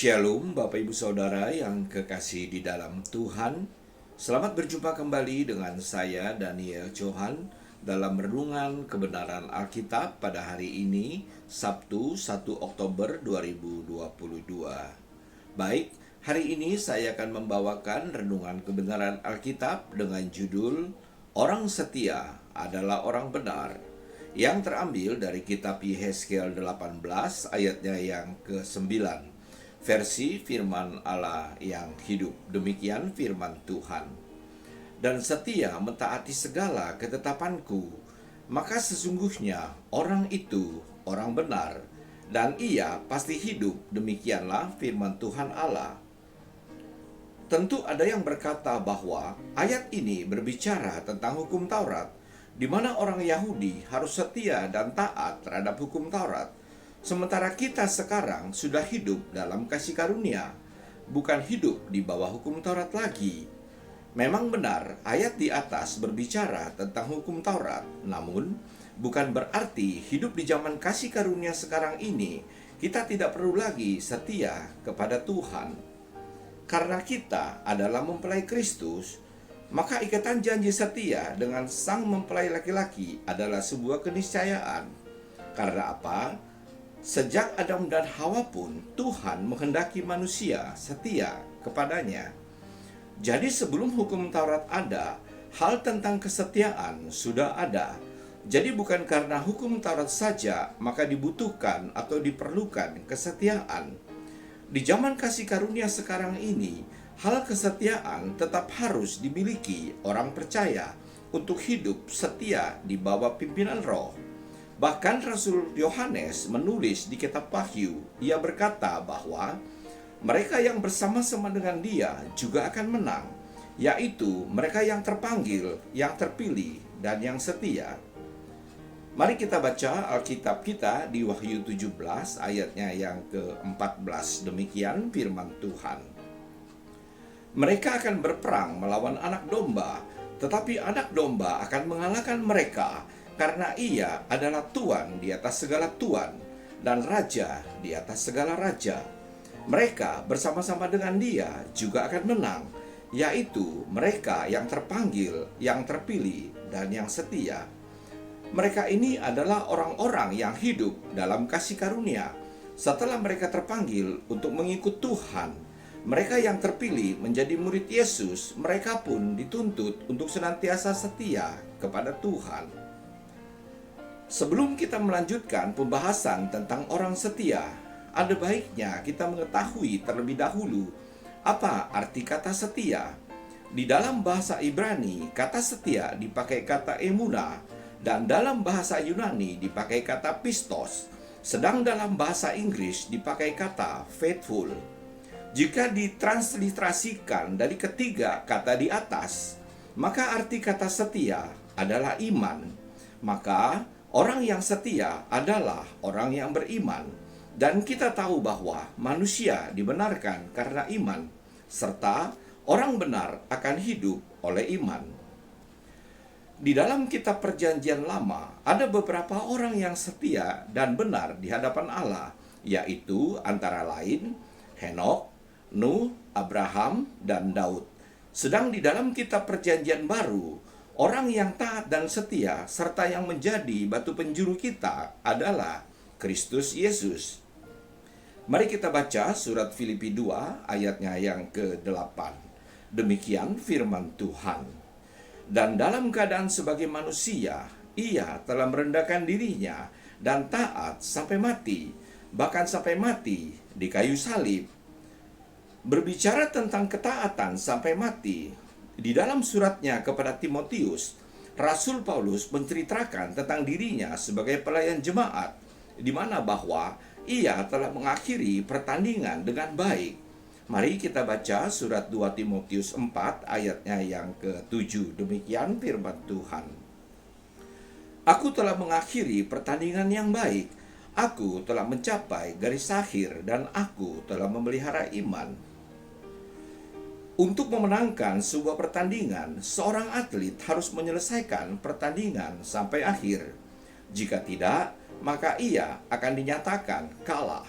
Shalom Bapak Ibu Saudara yang kekasih di dalam Tuhan. Selamat berjumpa kembali dengan saya Daniel Johan dalam renungan kebenaran Alkitab pada hari ini, Sabtu 1 Oktober 2022. Baik, hari ini saya akan membawakan renungan kebenaran Alkitab dengan judul Orang Setia adalah Orang Benar, yang terambil dari kitab Yehezkiel 18 ayatnya yang ke-9, versi firman Allah yang hidup. Demikian firman Tuhan. Dan setia mentaati segala ketetapanku, maka sesungguhnya orang itu orang benar, dan ia pasti hidup. Demikianlah firman Tuhan Allah. Tentu ada yang berkata bahwa ayat ini berbicara tentang hukum Taurat, di mana orang Yahudi harus setia dan taat terhadap hukum Taurat. Sementara kita sekarang sudah hidup dalam kasih karunia, bukan hidup di bawah hukum Taurat lagi. Memang benar ayat di atas berbicara tentang hukum Taurat, namun bukan berarti hidup di zaman kasih karunia sekarang ini kita tidak perlu lagi setia kepada Tuhan. Karena kita adalah mempelai Kristus, maka ikatan janji setia dengan sang mempelai laki-laki adalah sebuah keniscayaan. Karena apa? Sejak Adam dan Hawa pun Tuhan menghendaki manusia setia kepadanya. Jadi sebelum hukum Taurat ada, hal tentang kesetiaan sudah ada. Jadi bukan karena hukum Taurat saja maka dibutuhkan atau diperlukan kesetiaan. Di zaman kasih karunia sekarang ini, hal kesetiaan tetap harus dimiliki orang percaya untuk hidup setia di bawah pimpinan Roh. Bahkan Rasul Yohanes menulis di kitab Wahyu, ia berkata bahwa mereka yang bersama-sama dengan dia juga akan menang, yaitu mereka yang terpanggil, yang terpilih, dan yang setia. Mari kita baca Alkitab kita di Wahyu 17 ayatnya yang ke-14. Demikian firman Tuhan. Mereka akan berperang melawan anak domba, tetapi anak domba akan mengalahkan mereka, karena ia adalah Tuan di atas segala tuan dan Raja di atas segala raja. Mereka bersama-sama dengan dia juga akan menang, yaitu mereka yang terpanggil, yang terpilih, dan yang setia. Mereka ini adalah orang-orang yang hidup dalam kasih karunia. Setelah mereka terpanggil untuk mengikut Tuhan, mereka yang terpilih menjadi murid Yesus, mereka pun dituntut untuk senantiasa setia kepada Tuhan. Sebelum kita melanjutkan pembahasan tentang orang setia, ada baiknya kita mengetahui terlebih dahulu apa arti kata setia. Di dalam bahasa Ibrani, kata setia dipakai kata emunah, dan dalam bahasa Yunani dipakai kata pistos, sedang dalam bahasa Inggris dipakai kata faithful. Jika ditransliterasikan dari ketiga kata di atas, maka arti kata setia adalah iman. Maka orang yang setia adalah orang yang beriman. Dan kita tahu bahwa manusia dibenarkan karena iman, serta orang benar akan hidup oleh iman. Di dalam kitab Perjanjian Lama, ada beberapa orang yang setia dan benar di hadapan Allah, yaitu antara lain Henokh, Nuh, Abraham, dan Daud. Sedang di dalam kitab Perjanjian Baru, orang yang taat dan setia serta yang menjadi batu penjuru kita adalah Kristus Yesus. Mari kita baca surat Filipi 2 ayatnya yang ke-8. Demikian firman Tuhan. Dan dalam keadaan sebagai manusia, ia telah merendahkan dirinya dan taat sampai mati, bahkan sampai mati di kayu salib. Berbicara tentang ketaatan sampai mati, di dalam suratnya kepada Timotius, Rasul Paulus menceritakan tentang dirinya sebagai pelayan jemaat, di mana bahwa ia telah mengakhiri pertandingan dengan baik. Mari kita baca surat 2 Timotius 4 ayatnya yang ke-7. Demikian firman Tuhan. Aku telah mengakhiri pertandingan yang baik. Aku telah mencapai garis akhir dan aku telah memelihara iman. Untuk memenangkan sebuah pertandingan, seorang atlet harus menyelesaikan pertandingan sampai akhir. Jika tidak, maka ia akan dinyatakan kalah.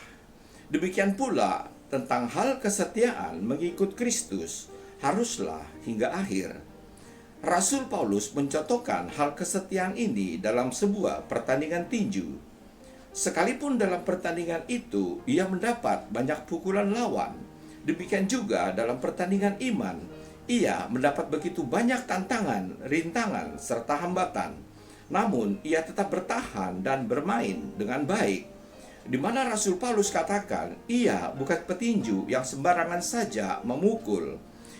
Demikian pula tentang hal kesetiaan mengikut Kristus haruslah hingga akhir. Rasul Paulus mencontohkan hal kesetiaan ini dalam sebuah pertandingan tinju. Sekalipun dalam pertandingan itu ia mendapat banyak pukulan lawan, demikian juga dalam pertandingan iman, ia mendapat begitu banyak tantangan, rintangan, serta hambatan. Namun ia tetap bertahan dan bermain dengan baik. Di mana Rasul Paulus katakan, ia bukan petinju yang sembarangan saja memukul.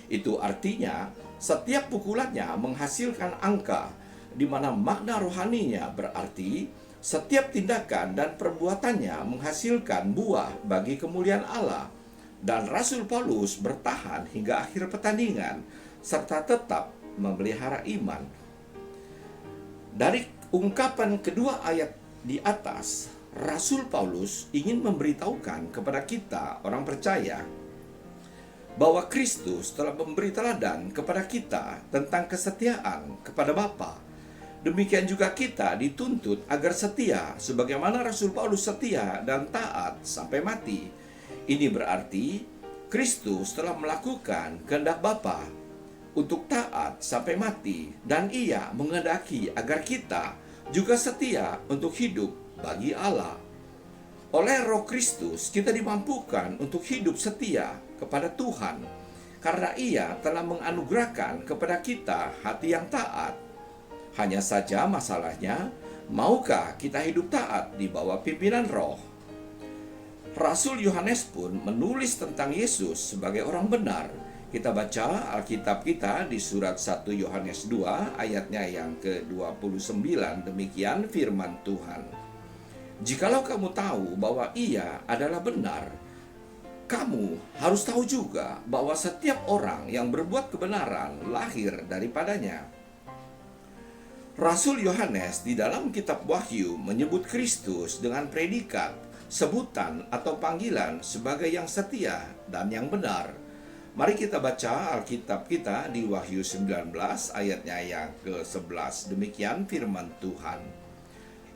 Itu artinya setiap pukulannya menghasilkan angka, di mana makna rohaninya berarti setiap tindakan dan perbuatannya menghasilkan buah bagi kemuliaan Allah. Dan Rasul Paulus bertahan hingga akhir pertandingan, serta tetap memelihara iman. Dari ungkapan kedua ayat di atas, Rasul Paulus ingin memberitahukan kepada kita orang percaya bahwa Kristus telah memberi teladan kepada kita tentang kesetiaan kepada Bapa. Demikian juga kita dituntut agar setia sebagaimana Rasul Paulus setia dan taat sampai mati. Ini berarti Kristus telah melakukan kehendak Bapa untuk taat sampai mati, dan ia menghendaki agar kita juga setia untuk hidup bagi Allah. Oleh Roh Kristus kita dimampukan untuk hidup setia kepada Tuhan, karena ia telah menganugerahkan kepada kita hati yang taat. Hanya saja masalahnya, maukah kita hidup taat di bawah pimpinan Roh? Rasul Yohanes pun menulis tentang Yesus sebagai orang benar. Kita baca Alkitab kita di surat 1 Yohanes 2 ayatnya yang ke-29, demikian firman Tuhan. Jikalau kamu tahu bahwa ia adalah benar, kamu harus tahu juga bahwa setiap orang yang berbuat kebenaran lahir daripadanya. Rasul Yohanes di dalam kitab Wahyu menyebut Kristus dengan predikat, sebutan atau panggilan sebagai yang setia dan yang benar. Mari kita baca Alkitab kita di Wahyu 19 ayatnya yang ke-11. Demikian firman Tuhan.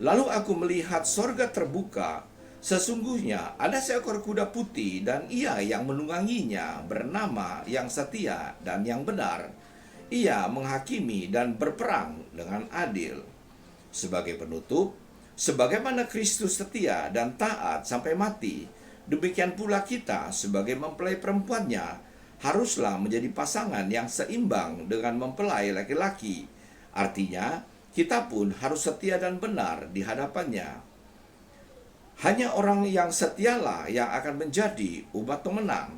Lalu aku melihat sorga terbuka, sesungguhnya ada seekor kuda putih dan ia yang menungganginya bernama yang setia dan yang benar. Ia menghakimi dan berperang dengan adil. Sebagai penutup, sebagaimana Kristus setia dan taat sampai mati, demikian pula kita sebagai mempelai perempuannya haruslah menjadi pasangan yang seimbang dengan mempelai laki-laki. Artinya, kita pun harus setia dan benar di hadapannya. Hanya orang yang setialah yang akan menjadi umat pemenang.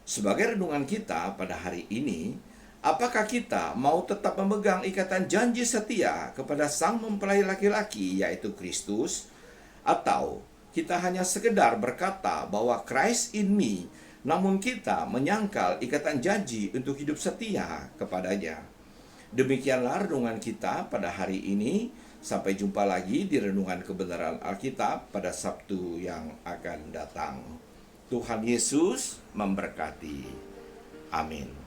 Sebagai renungan kita pada hari ini, apakah kita mau tetap memegang ikatan janji setia kepada sang mempelai laki-laki yaitu Kristus, atau kita hanya sekedar berkata bahwa Christ in me, namun kita menyangkal ikatan janji untuk hidup setia kepadanya? Demikianlah renungan kita pada hari ini. Sampai jumpa lagi di renungan kebenaran Alkitab pada Sabtu yang akan datang. Tuhan Yesus memberkati. Amin.